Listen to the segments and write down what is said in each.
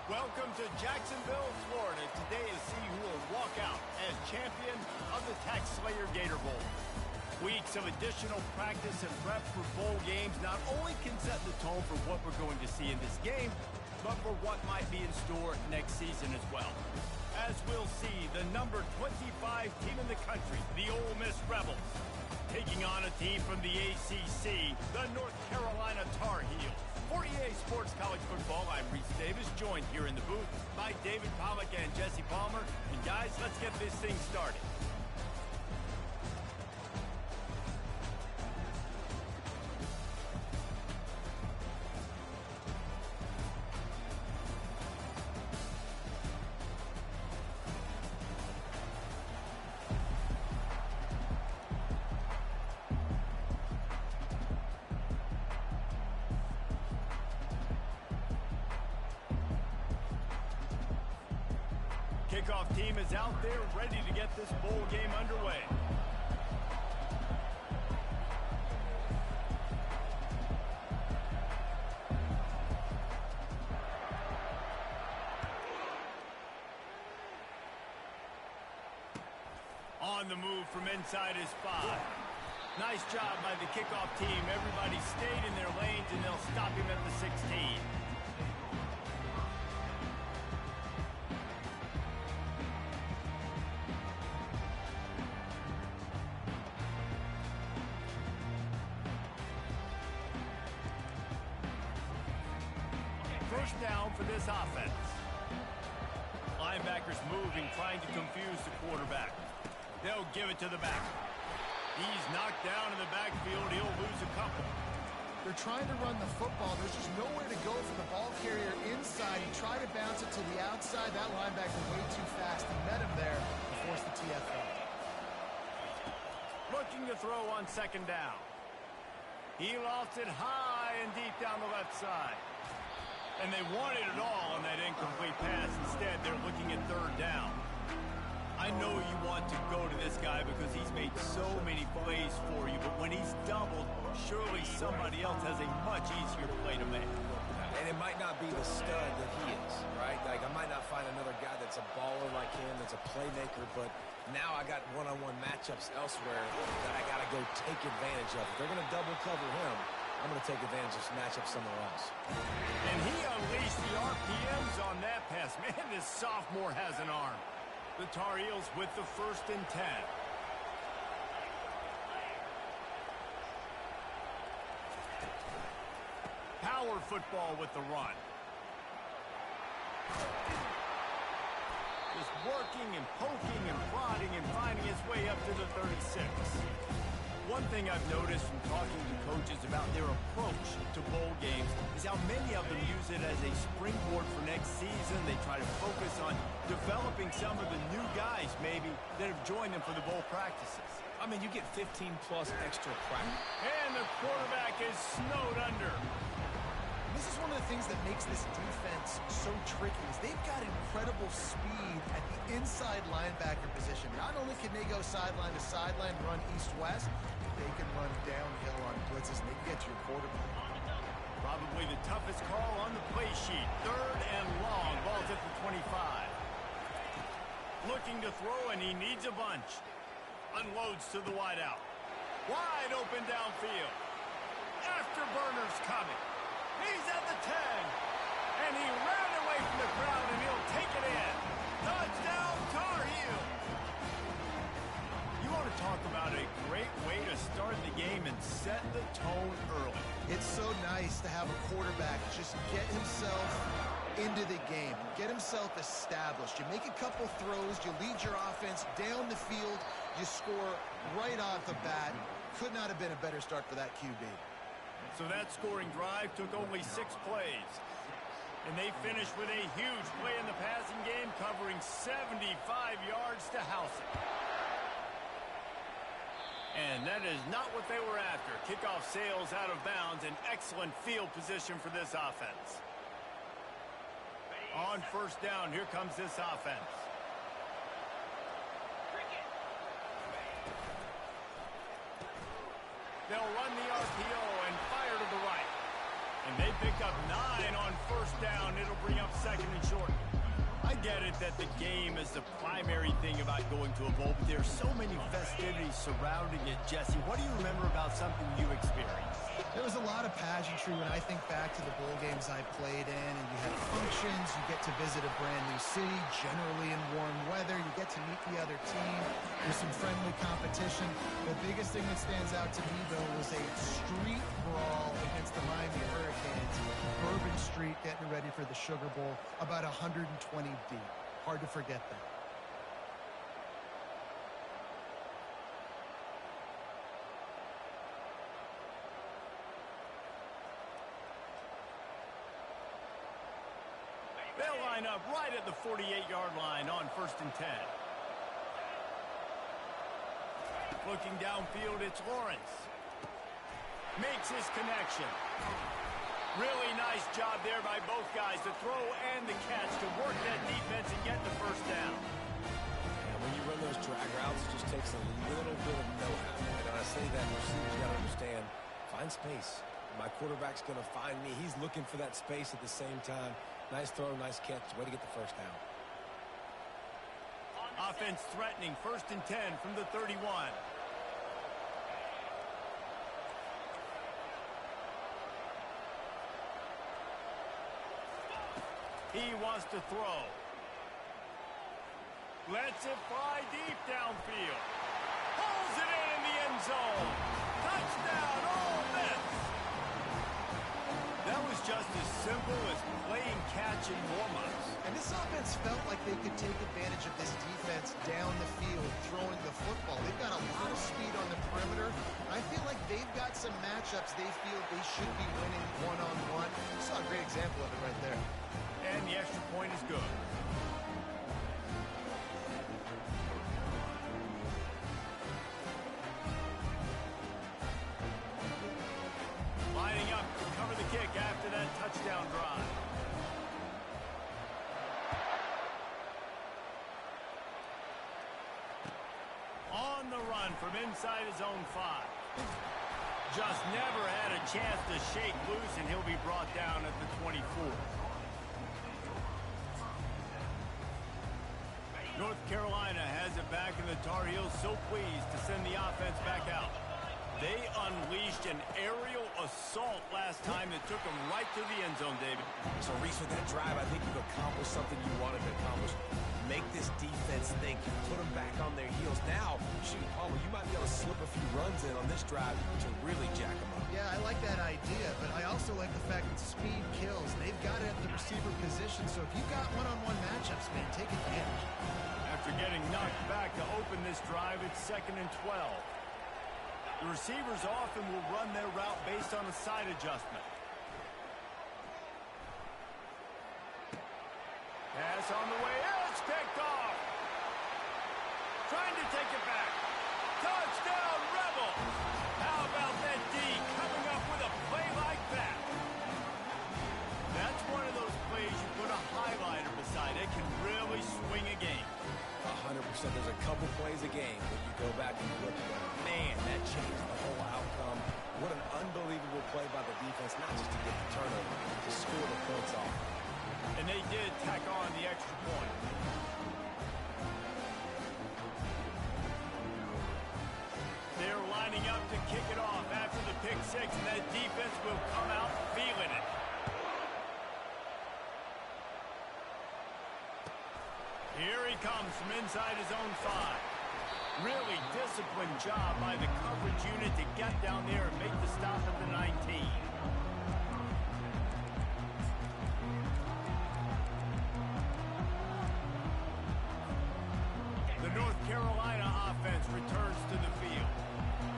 Welcome to Jacksonville, Florida. Today is see who will walk out as champion of the Tax Slayer Gator Bowl. Weeks of additional practice and prep for bowl games not only can set the tone for what we're going to see in this game, but for what might be in store next season as well. As we'll see, the number 25 team in the country, the Ole Miss Rebels, taking on a team from the ACC, the North Carolina Tar Heels. For EA Sports College Football, I'm Reese Davis, joined here in the booth by David Pollack and Jesse Palmer. And guys, let's get this thing started. Kickoff team is out there ready to get this bowl game underway. On the move from inside his 5. Nice job by the kickoff team. Everybody stayed in their lanes and they'll stop him at the 16. First down for this offense. Linebackers moving, trying to confuse the quarterback. They'll give it to the back. He's knocked down in the backfield. He'll lose a couple. They're trying to run the football. There's just nowhere to go for the ball carrier inside. He tried to bounce it to the outside. That linebacker way too fast. He met him there and forced the TFL. Looking to throw on second down. He lost it high and deep down the left side. And they wanted it all on that incomplete pass. Instead, they're looking at third down. I know you want to go to this guy because he's made so many plays for you, but when he's doubled, surely somebody else has a much easier play to make. And it might not be the stud that he is, right? Like, I might not find another guy that's a baller like him, that's a playmaker, but now I got one-on-one matchups elsewhere that I got to go take advantage of. If they're going to double cover him, I'm going to take advantage of this matchup somewhere else. And he unleashed the RPMs on that pass. Man, this sophomore has an arm. The Tar Heels with the 1st and 10. Power football with the run. Just working and poking and prodding and finding his way up to the 36. One thing I've noticed from talking to coaches about their approach to bowl games is how many of them use it as a springboard for next season. They try to focus on developing some of the new guys, maybe, that have joined them for the bowl practices. I mean, you get 15-plus extra practice. And the quarterback is snowed under. This is one of the things that makes this defense so tricky is they've got incredible speed at the inside linebacker position. Not only can they go sideline to sideline, run east-west, they can run downhill on blitzes and they can get to your quarterback. Probably the toughest call on the play sheet. Third and long. Ball's at the 25. Looking to throw, and he needs a bunch. Unloads to the wideout. Wide open downfield. Afterburner's coming. He's at the 10. And he ran away from the crowd, and he'll take it in. Touchdown, Tar Heels. You want to talk about a great way to start the game and set the tone early. It's so nice to have a quarterback just get himself into the game, get himself established. You make a couple throws, you lead your offense down the field, you score right off the bat. Could not have been a better start for that QB. So that scoring drive took only 6 plays. And they finished with a huge play in the passing game, covering 75 yards to house it. And that is not what they were after. Kickoff sails out of bounds, an excellent field position for this offense. On first down, here comes this offense. They'll run the RPO and fire to the right. And they pick up 9 on first down. It'll bring up second and short. get it that the game is the primary thing about going to a bowl, but there's so many festivities surrounding it. Jesse, what do you remember about something you experienced? There was a lot of pageantry when I think back to the bowl games I played in, and you had functions, you get to visit a brand new city, generally in warm weather, you get to meet the other team, there's some friendly competition. The biggest thing that stands out to me, though, was a street brawl against the Miami Hurricanes. Bourbon Street getting ready for the Sugar Bowl, about 120 deep. Hard to forget that. They'll line up right at the 48-yard line on 1st and 10. Looking downfield, it's Lawrence. Makes his connection. Really nice job there by both guys, the throw and the catch to work that defense and get the first down. And when you run those drag routes, it just takes a little bit of know-how. And when I say that, receivers got to understand, find space. My quarterback's going to find me. He's looking for that space at the same time. Nice throw, nice catch. Way to get the first down. Offense threatening, 1st and 10 from the 31. He wants to throw. Lets it fly deep downfield. Pulls it in the end zone. Touchdown, Ole Miss. That was just as simple as playing catch in warm-ups. And this offense felt like they could take advantage of this defense down the field, throwing the football. They've got a lot of speed on the perimeter. I feel like they've got some matchups they feel they should be winning one-on-one. You saw a great example of it right there. And the extra point is good. Lining up to cover the kick after that touchdown drive. On the run from inside his own 5. Just never had a chance to shake loose, and he'll be brought down at the 24. North Carolina has it back, and the Tar Heels so pleased to send the offense back out. They unleashed an aerial assault last time that took them right to the end zone, David. So, Reese, with that drive, I think you've accomplished something you wanted to accomplish. Make this defense think, put them back on their heels. Now, shoot, Palmer, you might be able to slip a few runs in on this drive to really jack them up. Yeah, I like that idea, but I also like the fact that speed kills. They've got it at the receiver position, so if you've got one-on-one matchups, man, take advantage. After getting knocked back to open this drive, it's 2nd and 12. The receivers often will run their route based on a side adjustment. Pass on the way. It's picked off. Trying to take it back. Touchdown, Rebels. How about that D coming up with a play like that? That's one of those plays you put a highlighter beside. It can really swing a game. 100%. There's a couple plays a game when you go back and look at it. Man, that changed the whole outcome. What an unbelievable play by the defense, not just to get the turnover, to score the points off. And they did tack on the extra point. They're lining up to kick it off after the pick 6, and that defense will come out feeling it. Here he comes from inside his own 5. Really disciplined job by the coverage unit to get down there and make the stop at the 19. The North Carolina offense returns to the field.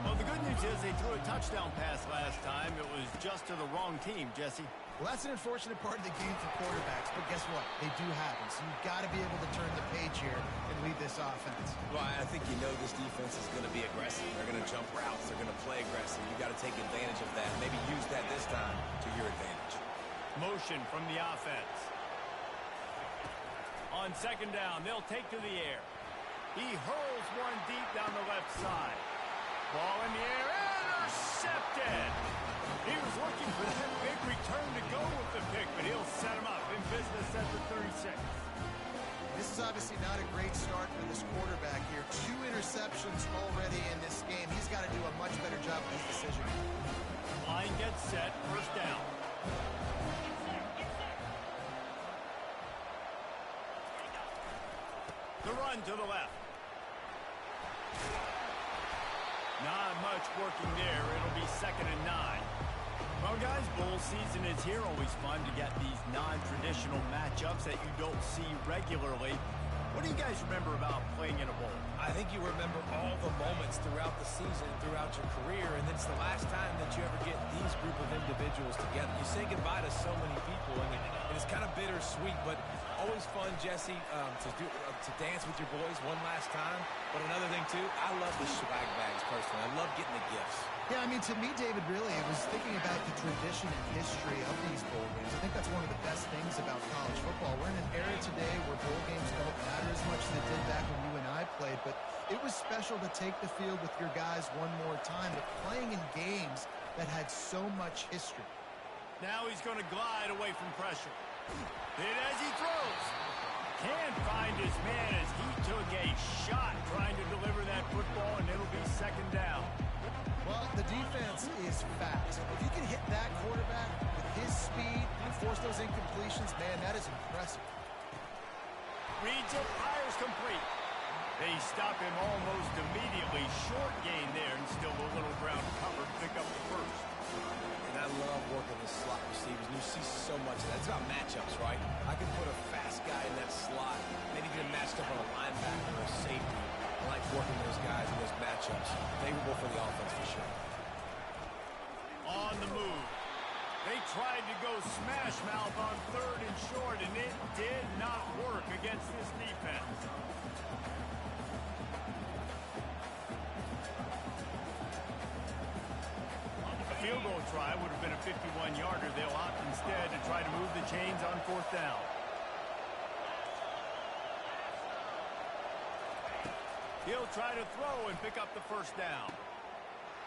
Well, the good news is they threw a touchdown pass last time. It was just to the wrong team, Jesse. Well, that's an unfortunate part of the game for quarterbacks, but guess what? They do happen, so you've got to be able to turn the page here and lead this offense. Well, I think you know this defense is going to be aggressive. They're going to jump routes. They're going to play aggressive. You've got to take advantage of that. Maybe use that this time to your advantage. Motion from the offense. On 2nd down, they'll take to the air. He hurls one deep down the left side. Ball in the air, intercepted. He was looking for that big return to go with the pick, but he'll set him up in business at the 36. This is obviously not a great start for this quarterback here. 2 interceptions already in this game. He's got to do a much better job with his decision. Line gets set, first down. The run to the left. Not much working there. It'll be 2nd and 9. Well, guys, bowl season is here. Always fun to get these non-traditional matchups that you don't see regularly. What do you guys remember about playing in a bowl? I think you remember all the moments throughout the season, throughout your career, and it's the last time that you ever get these group of individuals together. You say goodbye to so many people, and it's kind of bittersweet, but always fun, Jesse, to dance with your boys one last time. But another thing, too, I love the swag bags, personally. I love getting the gifts. Yeah, I mean, to me, David, really, it was thinking about the tradition and history of these bowl games. I think that's one of the best things about college football. We're in an era today where bowl games don't matter as much as they did back when you and I played, but it was special to take the field with your guys one more time, but playing in games that had so much history. Now he's going to glide away from pressure. Hit as he throws. Can't find his man as he took a shot trying to deliver that football, and it'll be 2nd down. Well, the defense is fast. If you can hit that quarterback with his speed and force those incompletions, man, that is impressive. Reads it, fires complete. They stop him almost immediately. Short gain there, and still a little ground cover to pick up the first. And I love working the slot receivers. And you see so much. That's about matchups, right? I can put a fast guy in that slot, maybe get him matched up on a linebacker or a safety. I like working those guys in those matchups. Favorable for the offense for sure. On the move. They tried to go smash mouth on 3rd and short, and it did not work against this defense. A field goal try would have been a 51-yarder. They'll opt instead to try to move the chains on 4th down. He'll try to throw and pick up the first down.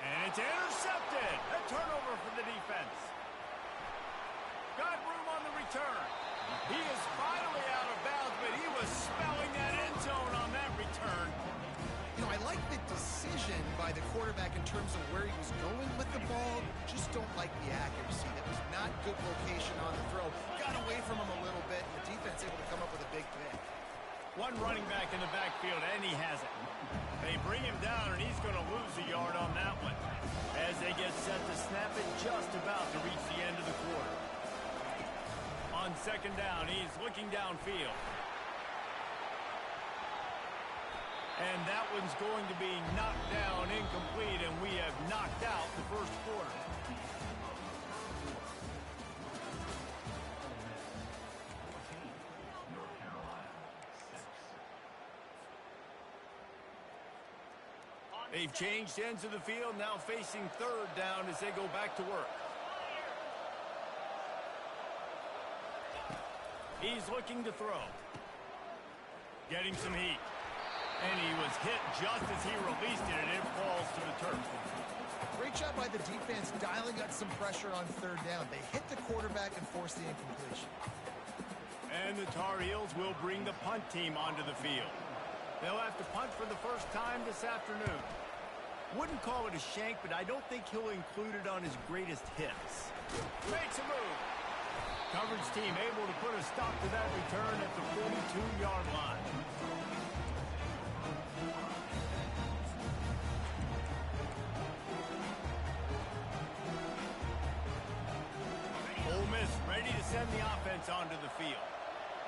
And it's intercepted. A turnover for the defense. Got room on the return. He is finally out of bounds, but he was spelling that end zone on that return. You know, I like the decision by the quarterback in terms of where he was going with the ball. Just don't like the accuracy. That was not good location on the throw. Got away from him a little bit, and the defense able to come up with a big pick. One running back in the backfield, and he has it. They bring him down, and he's going to lose a yard on that one as they get set to snap it just about to reach the end of the quarter. On 2nd down, he's looking downfield. And that one's going to be knocked down incomplete, and we have knocked out the first quarter. They've changed ends of the field, now facing 3rd down as they go back to work. He's looking to throw. Getting some heat. And he was hit just as he released it, and it falls to the turf. Great job by the defense dialing up some pressure on 3rd down. They hit the quarterback and forced the incompletion. And the Tar Heels will bring the punt team onto the field. They'll have to punt for the first time this afternoon. Wouldn't call it a shank, but I don't think he'll include it on his greatest hits. Makes a move. Coverage team able to put a stop to that return at the 42-yard line. Ole Miss ready to send the offense onto the field.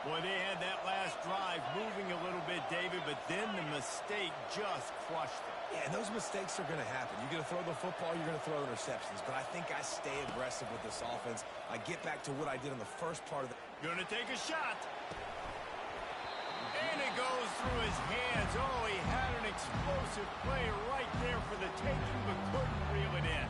Boy, they had that last drive moving a little bit, David, but then the mistake just crushed them. Yeah, and those mistakes are going to happen. You're going to throw the football, you're going to throw interceptions. But I think I stay aggressive with this offense. I get back to what I did in the first part of the... Going to take a shot. And it goes through his hands. Oh, he had an explosive play right there for the taking, but couldn't reel it in.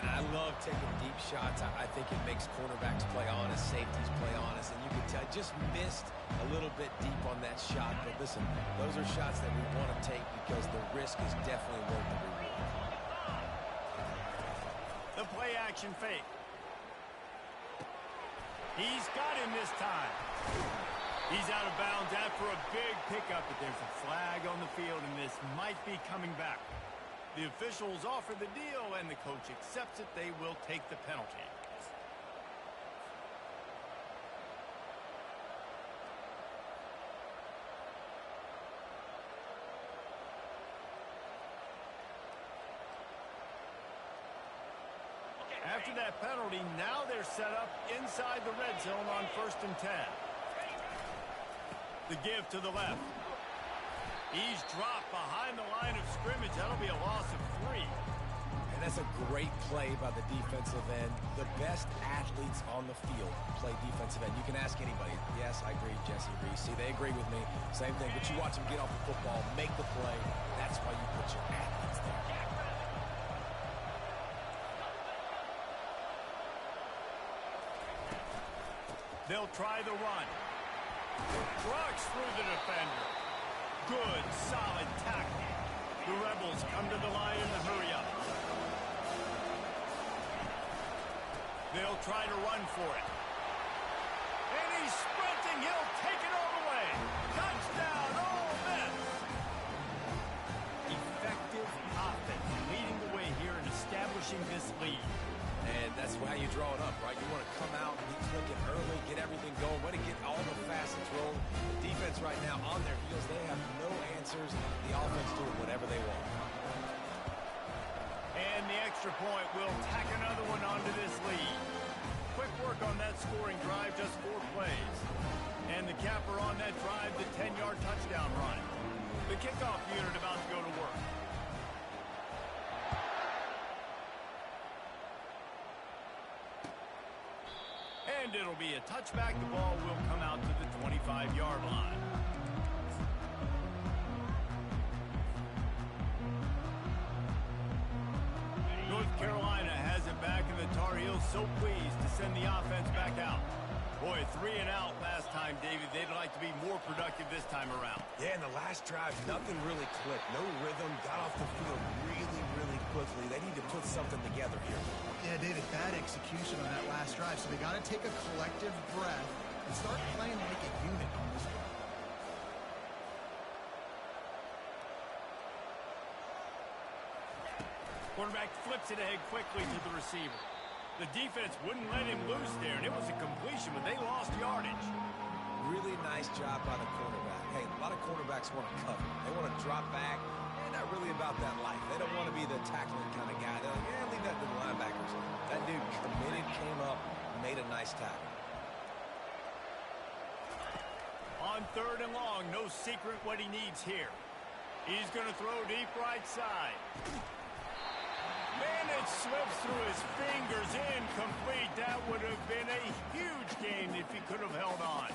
And I love taking deep shots. I think it makes quarterbacks play honest, safeties play honest, and you can tell I just missed a little bit deep on that shot. But listen, those are shots that we want to take because the risk is definitely worth the reward. The play action fake. He's got him this time. He's out of bounds after a big pickup, but there's a flag on the field, and this might be coming back. The officials offer the deal, and the coach accepts it. They will take the penalty. After that penalty, now they're set up inside the red zone on 1st and 10. The give to the left. He's dropped behind the line of scrimmage. That'll be a loss of 3. And that's a great play by the defensive end. The best athletes on the field play defensive end. You can ask anybody. Yes, I agree, Jesse Reese. See, they agree with me. Same thing. But you watch them get off the football, make the play. That's why you put your athletes there. They'll try the run. Trucks through the defender. Good, solid tackle. The Rebels come to the line in the hurry-up. They'll try to run for it. And he's sprinting. He'll take it all the way. Touchdown, Ole Miss. Effective offense leading the way here and establishing this lead. And that's how you draw it up, right? You want to come out, be clicking early, get everything going, want to get all the facets rolling. The defense right now on their heels, they have no answers. The offense doing whatever they want. And the extra point will tack another one onto this lead. Quick work on that scoring drive, just 4 plays. And the capper on that drive, the 10-yard touchdown run. The kickoff unit about to go to work. And it'll be a touchback. The ball will come out to the 25-yard line. North Carolina has it back, and the Tar Heels so pleased to send the offense back out. Boy, 3 and out last time, David. They'd like to be more productive this time around. Yeah, in the last drive, nothing really clicked. No rhythm, got off the field really quickly. They need to put something together here. Yeah, David, bad execution on that last drive, so they got to take a collective breath and start playing like a unit on this one. Quarterback flips it ahead quickly to the receiver. The defense wouldn't let him loose there, and it was a completion, but they lost yardage. Really nice job by the quarterback. Hey, a lot of quarterbacks want to cover. They want to drop back. They're not really about that life. They don't want to be the tackling kind of guy. They're like, yeah, leave that to the linebackers. That dude committed, came up, made a nice tackle. On 3rd and long, no secret what he needs here. He's going to throw deep right side. Man, it slips through his fingers, incomplete. That would have been a huge game if he could have held on.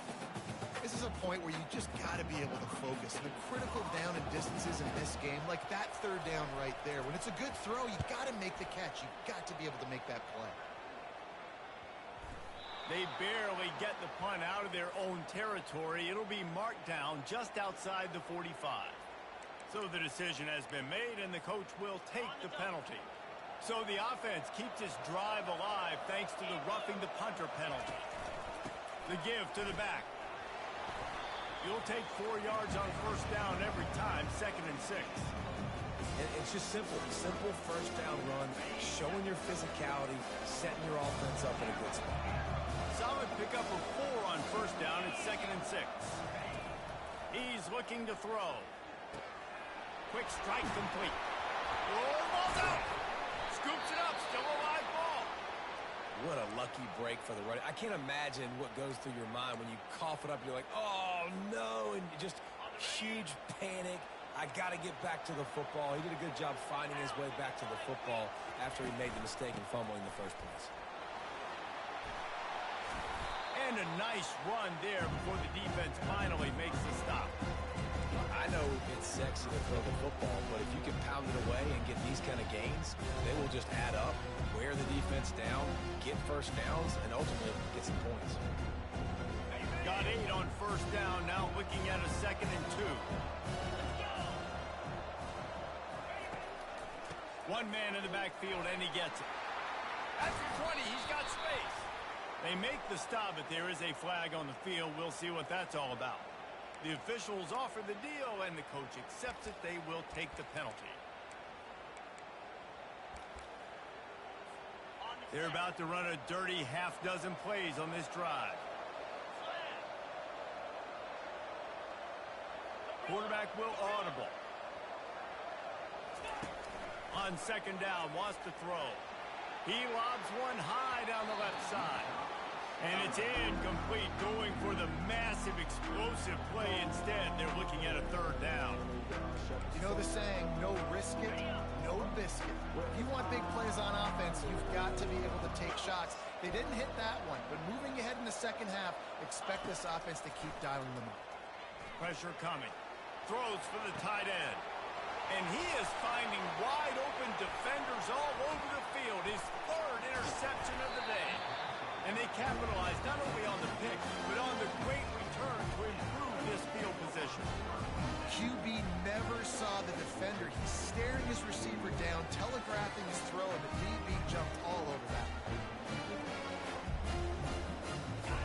This is a point where you just got to be able to focus. The critical down and distances in this game, like that 3rd down right there. When it's a good throw, you got to make the catch. You got to be able to make that play. They barely get the punt out of their own territory. It'll be marked down just outside the 45. So the decision has been made, and the coach will take the penalty. So the offense keeps this drive alive thanks to the roughing the punter penalty. The give to the back. You'll take 4 yards on 1st down every time, 2nd and 6. It's just simple. Simple 1st down run, showing your physicality, setting your offense up in a good spot. Solid pickup of 4 on 1st down. It's 2nd and 6. He's looking to throw. Quick strike complete. Oh, ball's out. Scoops it up. Still a live ball. What a lucky break for the running. I can't imagine what goes through your mind when you cough it up. You're like, oh, no, and just huge panic. I got to get back to the football. He did a good job finding his way back to the football after he made the mistake in fumbling in the first place. And a nice run there before the defense finally makes the stop. I know it's sexy to throw the football, but if you can pound it away and get these kind of gains, they will just add up, wear the defense down, get 1st downs, and ultimately get some points. Got 8 on 1st down, now looking at a 2nd and 2. One man in the backfield, and he gets it. At the 20, he's got space. They make the stop, but there is a flag on the field. We'll see what that's all about. The officials offer the deal, and the coach accepts it. They will take the penalty. They're about to run a dirty half-dozen plays on this drive. Quarterback will audible. On second down, wants to throw. He lobs one high down the left side. And it's incomplete, going for the massive explosive play instead. They're looking at a third down. You know the saying, no risk it, no biscuit. If you want big plays on offense, you've got to be able to take shots. They didn't hit that one, but moving ahead in the second half, expect this offense to keep dialing them up. Pressure coming. Throws for the tight end. And he is finding wide open defenders all over the field. His third interception of the day. And they capitalize not only on the pick, but on the great return to improve this field position. QB never saw the defender. He's staring his receiver down, telegraphing his throw, and the DB jumped all over that.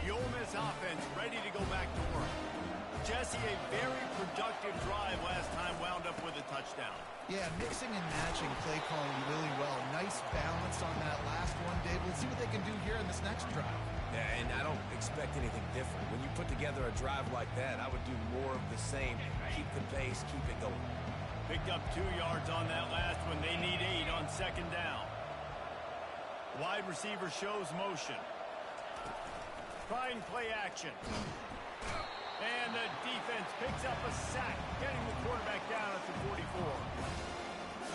The Ole Miss offense ready to go back to work. Jesse, a very productive drive last time, wound up with a touchdown. Yeah, mixing and matching play calling really well. Nice balance on that last one, Dave. Let's see what they can do here in this next drive. Yeah, and I don't expect anything different. When you put together a drive like that, I would do more of the same. Keep the pace, keep it going. Picked up 2 yards on that last one. They need 8 on second down. Wide receiver shows motion. Trying play action. And the defense picks up a sack, getting the quarterback down at the 44.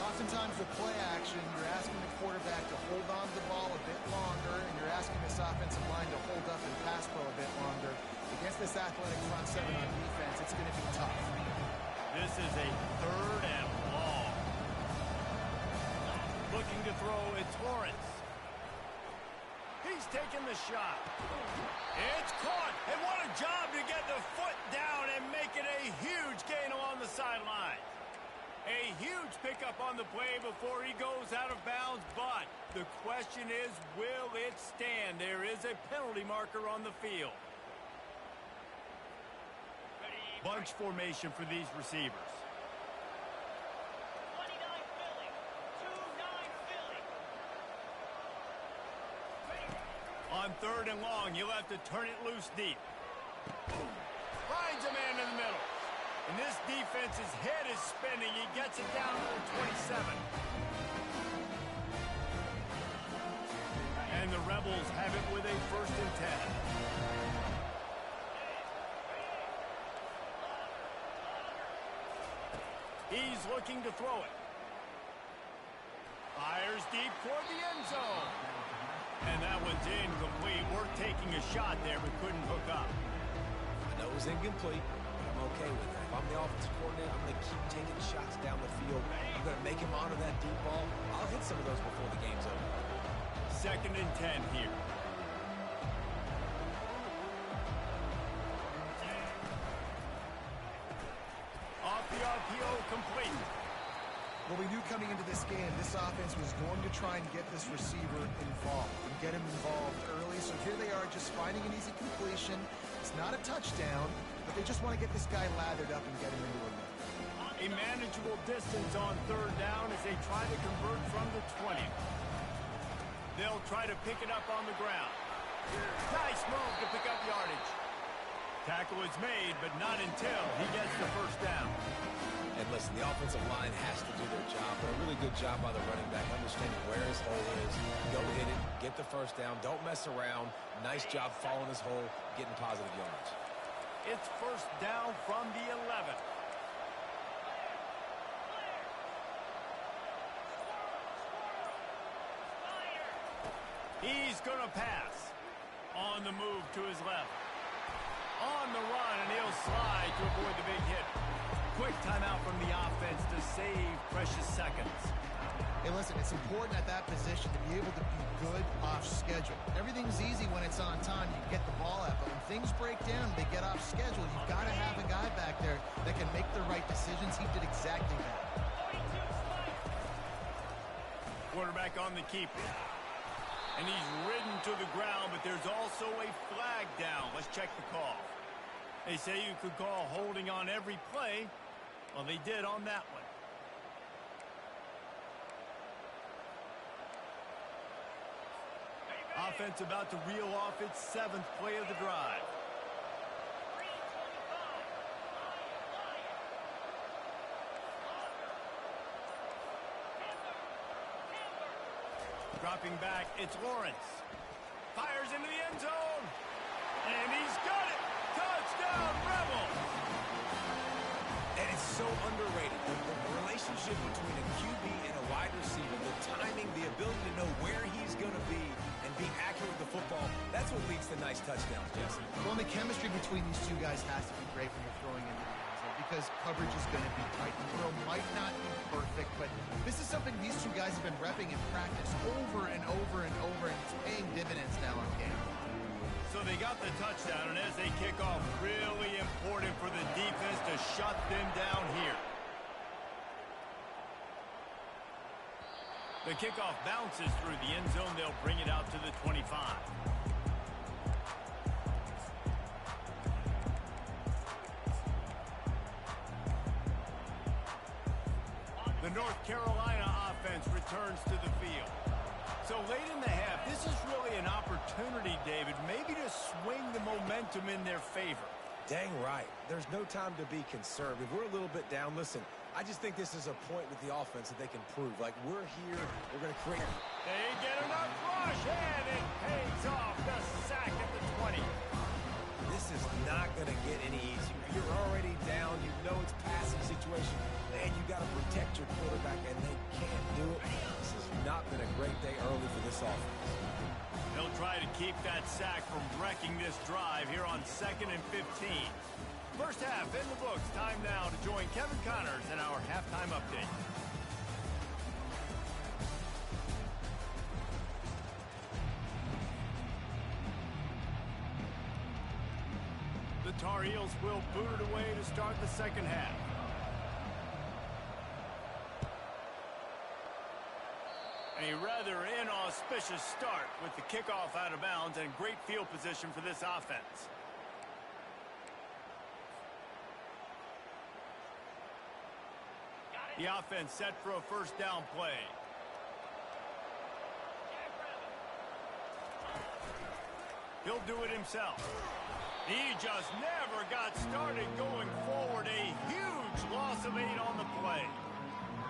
Oftentimes with play action, you're asking the quarterback to hold on to the ball a bit longer, and you're asking this offensive line to hold up and pass pro a bit longer. Against this athletic front seven on defense, it's going to be tough. This is a third and long. Looking to throw, it's Lawrence. He's taking the shot. It's caught, and what a job to get the foot down and make it a huge gain along the sideline. A huge pickup on the play before he goes out of bounds, but the question is, will it stand? There is a penalty marker on the field. Bunch formation for these receivers. On third and long, you'll have to turn it loose deep. Finds a man in the middle. And this defense's head is spinning. He gets it down to the 27. And the Rebels have it with a 1st and 10. He's looking to throw it. Fires deep toward the end zone. And that one's incomplete. We're taking a shot there, but couldn't hook up. I know it was incomplete, but I'm okay with that. If I'm the offensive coordinator, I'm going to keep taking shots down the field. I'm going to make him honor that deep ball. I'll hit some of those before the game's over. 2nd and 10 here. Off the RPO, complete. Well, we knew coming into this game, this offense was going to try and get this receiver involved and get him involved early. So here they are just finding an easy completion. It's not a touchdown, but they just want to get this guy lathered up and get him into a run. A manageable distance on third down as they try to convert from the 20. They'll try to pick it up on the ground. Nice move to pick up yardage. Tackle is made, but not until he gets the 1st down. And listen, the offensive line has to do their job, but a really good job by the running back, understanding where his hole is. Go hit it, get the 1st down, don't mess around. Nice job following his hole, getting positive yards. It's 1st down from the 11. He's going to pass. On the move to his left. On the run, and he'll slide to avoid the big hit. Quick timeout from the offense to save precious seconds. Hey, listen, it's important at that position to be able to be good off schedule. Everything's easy when it's on time. You get the ball out, but when things break down, they get off schedule. You've got to have a guy back there that can make the right decisions. He did exactly that. Quarterback on the keeper. And he's ridden to the ground, but there's also a flag down. Let's check the call. They say you could call holding on every play. Well, they did on that one. Offense about to reel off its 7th play of the drive. Dropping back, it's Lawrence. Fires into the end zone. And he's got it. Touchdown, Rebels. And it's so underrated. The relationship between a QB and a wide receiver, the timing, the ability to know where he's going to be and be accurate with the football, that's what leads to nice touchdowns, Jesse. Well, the chemistry between these two guys has to be great when you're throwing into the end zone because coverage is going to be tight. The throw might not be perfect, but this is something these two guys have been repping in practice over and over and over, and it's paying dividends now on camera. So they got the touchdown, and as they kick off, really important for the defense to shut them down here. The kickoff bounces through the end zone. They'll bring it out to the 25. The North Carolina offense returns to the field. So late in the half, this is really an opportunity, David, maybe to swing the momentum in their favor. Dang right. There's no time to be concerned. If we're a little bit down, listen, I just think this is a point with the offense that they can prove. Like, we're here, we're going to create. They get enough rush, and it pays off. The sack at the 20. This is not going to get any easier. You're already down. You know it's passing situation. Man, you got to protect your quarterback, and they can't do it. This has not been a great day early for this offense. They'll try to keep that sack from wrecking this drive here on 2nd and 15. First half in the books. Time now to join Kevin Connors in our halftime update. The Tar Heels will boot it away to start the second half. A rather inauspicious start with the kickoff out of bounds and great field position for this offense. The offense set for a first down play. He'll do it himself. He just never got started going forward. A huge loss of 8 on the play.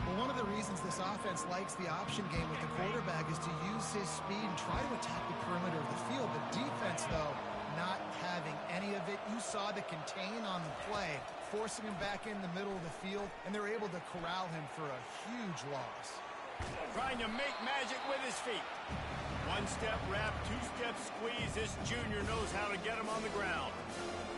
Well, one of the reasons this offense likes the option game with the quarterback is to use his speed and try to attack the perimeter of the field. The defense, though, not having any of it. You saw the contain on the play, forcing him back in the middle of the field, and they're able to corral him for a huge loss. Trying to make magic with his feet. One-step wrap, two-step squeeze. This junior knows how to get him on the ground.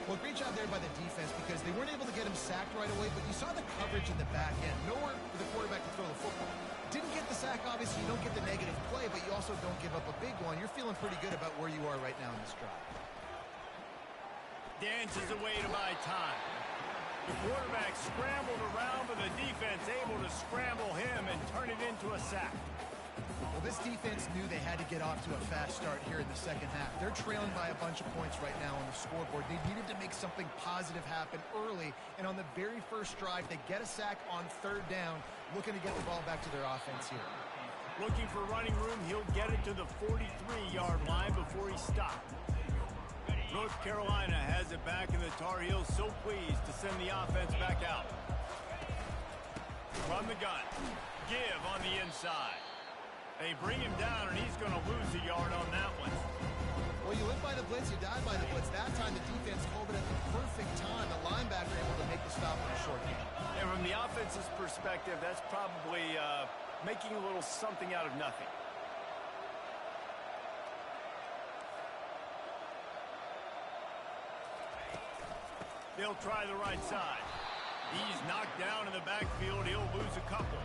Well, great job there by the defense because they weren't able to get him sacked right away, but you saw the coverage in the back end. Nowhere for the quarterback to throw the football. Didn't get the sack, obviously. You don't get the negative play, but you also don't give up a big one. You're feeling pretty good about where you are right now in this drive. Dances away to buy time. The quarterback scrambled around, but the defense able to scramble him and turn it into a sack. Well, this defense knew they had to get off to a fast start here in the second half. They're trailing by a bunch of points right now on the scoreboard. They needed to make something positive happen early, and on the very first drive, they get a sack on 3rd down, looking to get the ball back to their offense here. Looking for running room, he'll get it to the 43-yard line before he stopped. North Carolina has it back, and the Tar Heels so pleased to send the offense back out. From the gun, give on the inside. They bring him down, and he's going to lose a yard on that one. Well, you live by the blitz, you die by the blitz. That time, the defense called it at the perfect time. The linebacker able to make the stop on a short game. And from the offense's perspective, that's probably making a little something out of nothing. They'll try the right side. He's knocked down in the backfield. He'll lose a couple.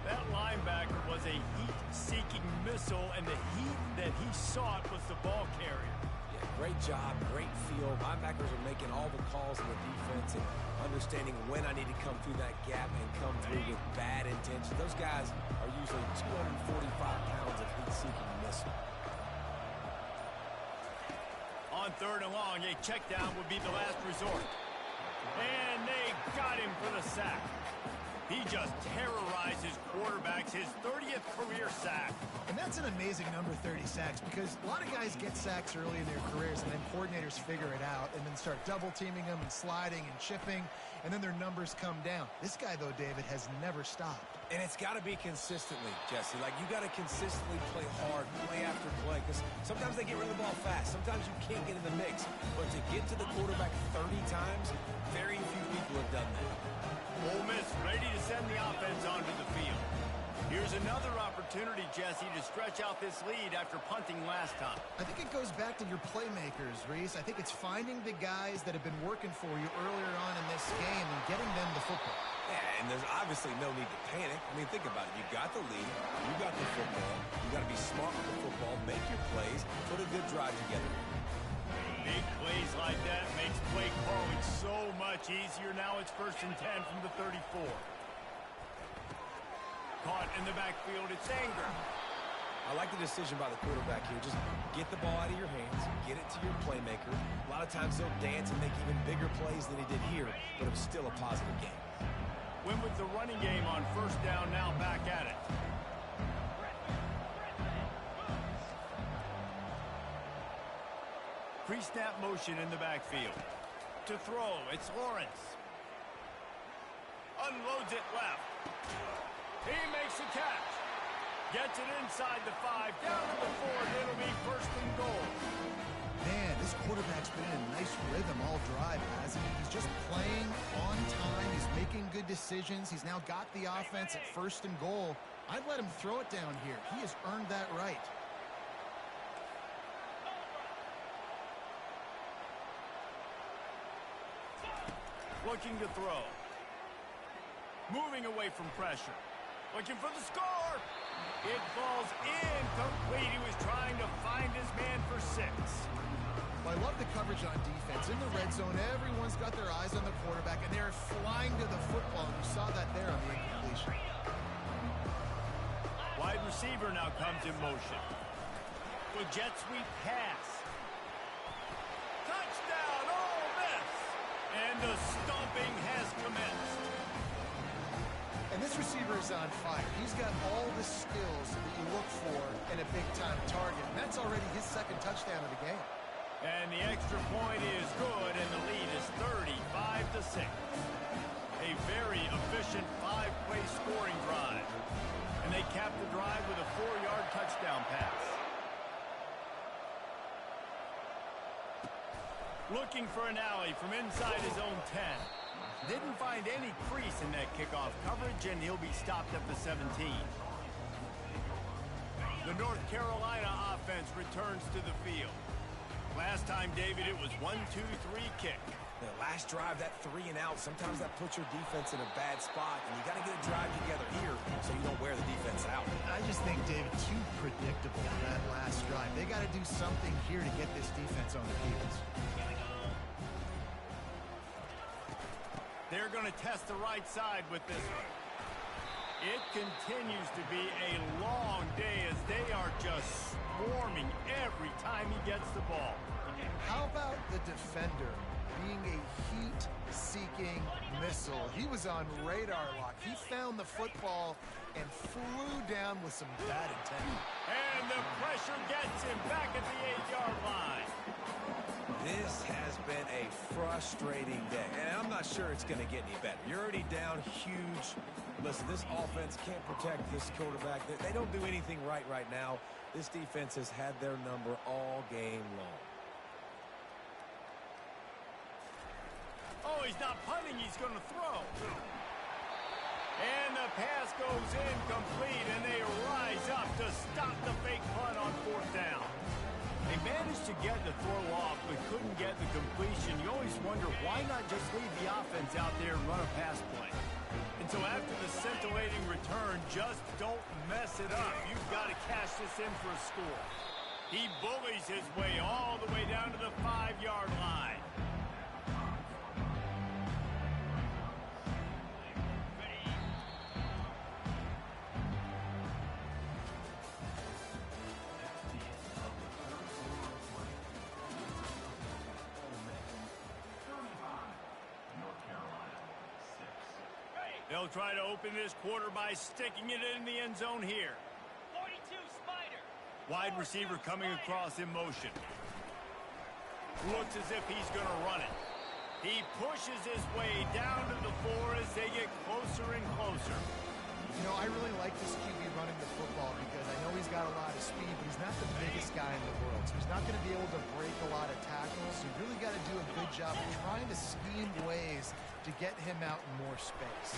That linebacker was a heat-seeking missile, and the heat that he sought was the ball carrier. Yeah, great job, great feel. Linebackers are making all the calls in the defense and understanding when I need to come through that gap and come through with bad intentions. Those guys are usually 245 pounds of heat-seeking missile. third and long, a check down would be the last resort. And they got him for the sack. He just terrorizes quarterbacks, his 30th career sack. And that's an amazing number, 30 sacks, because a lot of guys get sacks early in their careers, and then coordinators figure it out and then start double-teaming them and sliding and chipping, and then their numbers come down. This guy, though, David, has never stopped. And it's got to be consistently, Jesse. Like, you got to consistently play hard, play after play, because sometimes they get rid of the ball fast. Sometimes you can't get in the mix. But to get to the quarterback 30 times, very few people have done that. Ole Miss ready to send the offense onto the field. Here's another opportunity, Jesse, to stretch out this lead after punting last time. I think it goes back to your playmakers, Reese. I think it's finding the guys that have been working for you earlier on in this game and getting them the football. Yeah, and there's obviously no need to panic. I mean, think about it. You got the lead. You got the football. You got to be smart with the football, make your plays, put a good drive together. Big plays like that makes play calling so much easier. Now it's 1st and 10 from the 34. Caught in the backfield, it's Anger. I like the decision by the quarterback here. Just get the ball out of your hands, get it to your playmaker. A lot of times they'll dance and make even bigger plays than he did here, but it was still a positive game. Win with the running game on 1st down, now back at it. Pre-snap motion in the backfield. To throw, it's Lawrence. Unloads it left. He makes the catch. Gets it inside the 5, down to the 4, it'll be 1st and goal. Man, this quarterback's been in a nice rhythm all drive, hasn't he? He's just playing on time. He's making good decisions. He's now got the offense at 1st and goal. I'd let him throw it down here. He has earned that right. Looking to throw. Moving away from pressure. Looking for the score. It falls incomplete. He was trying to find his man for 6. Well, I love the coverage on defense. In the red zone, everyone's got their eyes on the quarterback, and they're flying to the football. And you saw that there on the incompletion. Wide receiver now comes in motion. With jet sweep pass. Touchdown, Ole Miss! And the stomping has commenced. And this receiver is on fire. He's got all the skills that you look for in a big-time target. And that's already his 2nd touchdown of the game. And the extra point is good, and the lead is 35-6. A very efficient 5-play scoring drive. And they cap the drive with a 4-yard touchdown pass. Looking for an alley from inside his own 10. Didn't find any crease in that kickoff coverage, and he'll be stopped at the 17. The North Carolina offense returns to the field. Last time, David, it was 1-2-3 kick. The last drive, that 3 and out, sometimes that puts your defense in a bad spot, and you got to get a drive together here so you don't wear the defense out. I just think, David, too predictable that last drive. They got to do something here to get this defense on their heels. They're going to test the right side with this one. It continues to be a long day as they are just swarming every time he gets the ball. How about the defender being a heat-seeking missile? He was on radar lock. He found the football and flew down with some bad intent. And the pressure gets him back at the 8-yard line. This has been a frustrating day, and I'm not sure it's going to get any better. You're already down huge. Listen, this offense can't protect this quarterback. They don't do anything right now. This defense has had their number all game long. Oh, he's not punting. He's going to throw. And the pass goes incomplete, and they rise up to stop the fake punt on 4th down. They managed to get the throw off, but couldn't get the completion. You always wonder, why not just leave the offense out there and run a pass play? And so after the scintillating return, just don't mess it up. You've got to cash this in for a score. He bullies his way all the way down to the 5-yard line. They'll try to open this quarter by sticking it in the end zone here. 42 Spider. Wide receiver coming across in motion. Looks as if he's going to run it. He pushes his way down to the 4 as they get closer and closer. You know, I really like this QB running the football because I know he's got a lot of speed, but he's not the biggest guy in the world. So he's not going to be able to break a lot of tackles. So you really got to do a good job of trying to scheme ways to get him out in more space.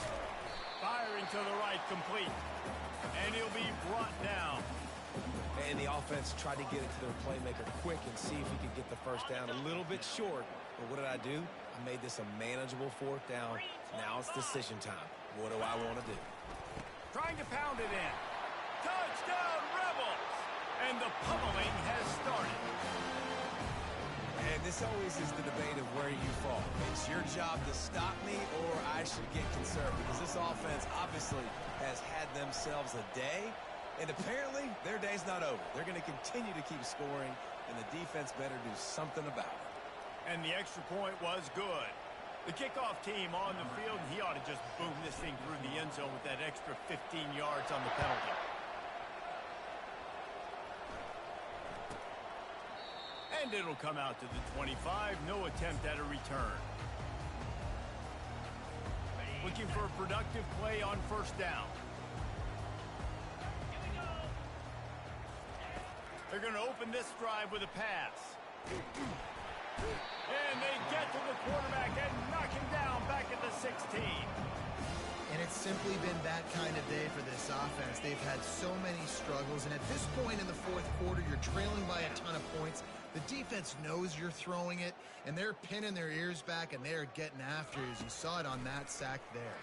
Firing to the right, complete. And he'll be brought down. And the offense tried to get it to their playmaker quick and see if he could get the first down a little bit short. But what did I do? I made this a manageable 4th down. Now it's decision time. What do I want to do? Trying to pound it in. Touchdown, Rebels! And the pummeling has started. And this always is the debate of where you fall. It's your job to stop me or I should get concerned because this offense obviously has had themselves a day. And apparently, their day's not over. They're going to continue to keep scoring, and the defense better do something about it. And the extra point was good. The kickoff team on the field, and he ought to just boom this thing through the end zone with that extra 15 yards on the penalty. And it'll come out to the 25. No attempt at a return. Looking for a productive play on first down. They're going to open this drive with a pass. And they get to the quarterback and knock him down back at the 16. And it's simply been that kind of day for this offense. They've had so many struggles, and at this point in the 4th quarter, you're trailing by a ton of points. The defense knows you're throwing it, and they're pinning their ears back, and they're getting after it, as you saw it on that sack there.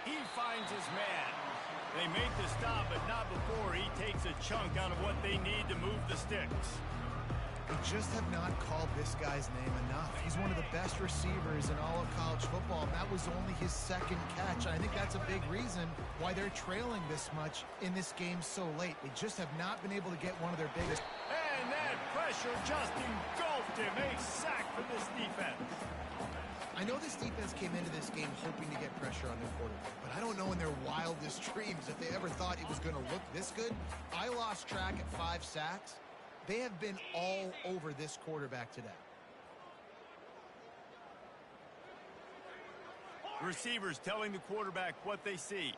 He finds his man. They make the stop, but not before he takes a chunk out of what they need to move the sticks. They just have not called this guy's name enough. He's one of the best receivers in all of college football, and that was only his 2nd catch. I think that's a big reason why they're trailing this much in this game so late. They just have not been able to get one of their biggest. And that pressure just engulfed him. A sack for this defense. I know this defense came into this game hoping to get pressure on their quarterback, but I don't know in their wildest dreams if they ever thought it was going to look this good. I lost track at 5 sacks. They have been all over this quarterback today. Receivers telling the quarterback what they see.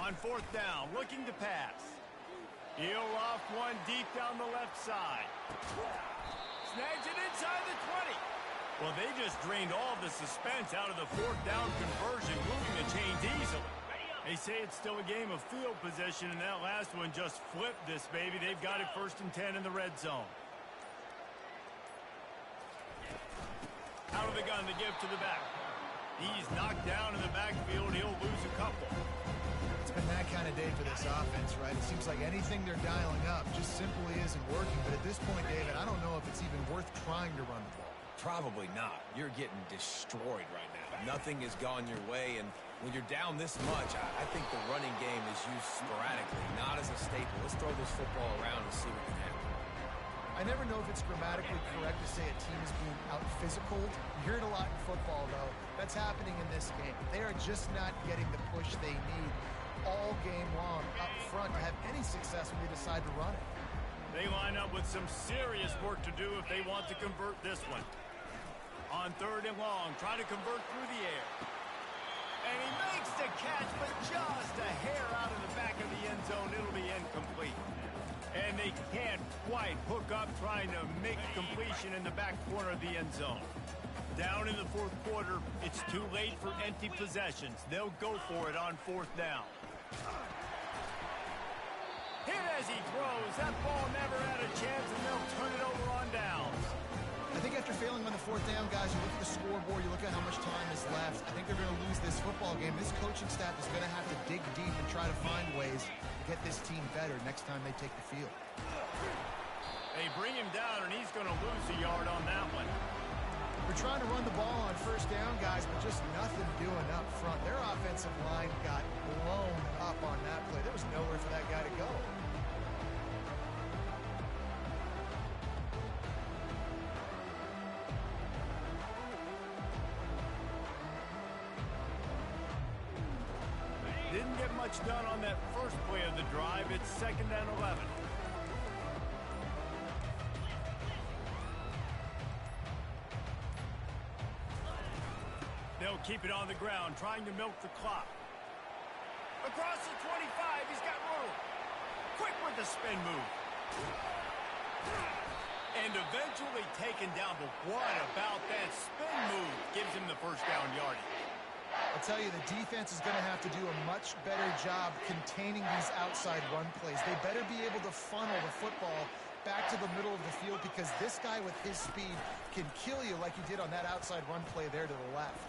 On 4th down, looking to pass. He'll loft one deep down the left side. Snags it inside the 20. Well, they just drained all the suspense out of the 4th down conversion, moving the chains easily. They say it's still a game of field position, and that last one just flipped this baby. They've got it 1st and 10 in the red zone. Out of the gun to give to the back. He's knocked down in the backfield. He'll lose a couple. It's been that kind of day for this offense, right? It seems like anything they're dialing up just simply isn't working. But at this point, David, I don't know if it's even worth trying to run the ball. Probably not. You're getting destroyed right now. Nothing has gone your way, and when you're down this much, I think the running game is used sporadically, not as a staple. Let's throw this football around and see what can happen. I never know if it's grammatically correct to say a team is being out-physical. You hear it a lot in football, though. That's happening in this game. They are just not getting the push they need all game long up front to have any success when they decide to run it. They line up with some serious work to do if they want to convert this one. On 3rd and long, trying to convert through the air. And he makes the catch, but just a hair out of the back of the end zone. It'll be incomplete. And they can't quite hook up trying to make completion in the back corner of the end zone. Down in the 4th quarter, it's too late for empty possessions. They'll go for it on 4th down. Hit as he throws. That ball never had a chance, and they'll turn it over on downs. I think after failing on the 4th down, guys, you look at the scoreboard, you look at how much time is left. I think they're going to lose this football game. This coaching staff is going to have to dig deep and try to find ways to get this team better next time they take the field. They bring him down, and he's going to lose a yard on that one. They're trying to run the ball on first down, guys, but just nothing doing up front. Their offensive line got blown up on that play. There was nowhere for that guy to go. Didn't get much done on that first play of the drive. It's 2nd and 11. They'll keep it on the ground, trying to milk the clock. Across the 25, he's got room. Quick with the spin move. And eventually taken down, but what about that spin move? Gives him the first down yardage. I'll tell you, the defense is going to have to do a much better job containing these outside run plays. They better be able to funnel the football back to the middle of the field, because this guy with his speed can kill you like he did on that outside run play there to the left.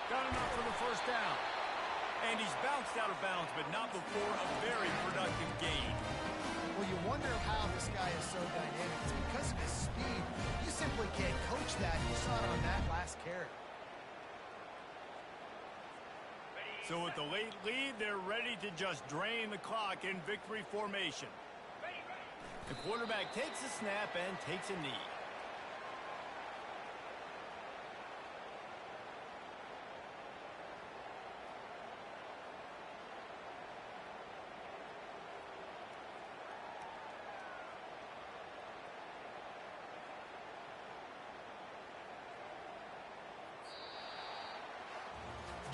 Got enough for the first down. And he's bounced out of bounds, but not before a very productive gain. Well, you wonder how this guy is so dynamic. It's because of his speed. You simply can't coach that. You saw it on that last carry. So with the late lead, they're ready to just drain the clock in victory formation. The quarterback takes a snap and takes a knee.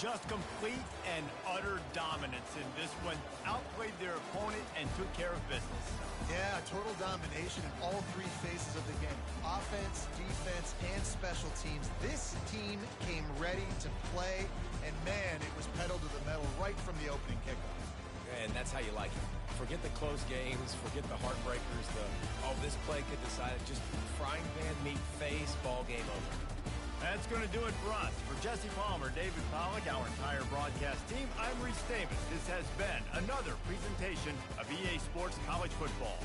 Just complete and utter dominance in this one. Outplayed their opponent and took care of business. Yeah, total domination in all three phases of the game. Offense, defense, and special teams. This team came ready to play, and man, it was pedal to the metal right from the opening kickoff. And that's how you like it. Forget the close games, forget the heartbreakers, this play could decide it. Just frying pan meet face, ball game over. That's going to do it for us. For Jesse Palmer, David Pollack, our entire broadcast team, I'm Reese Davis. This has been another presentation of EA Sports College Football.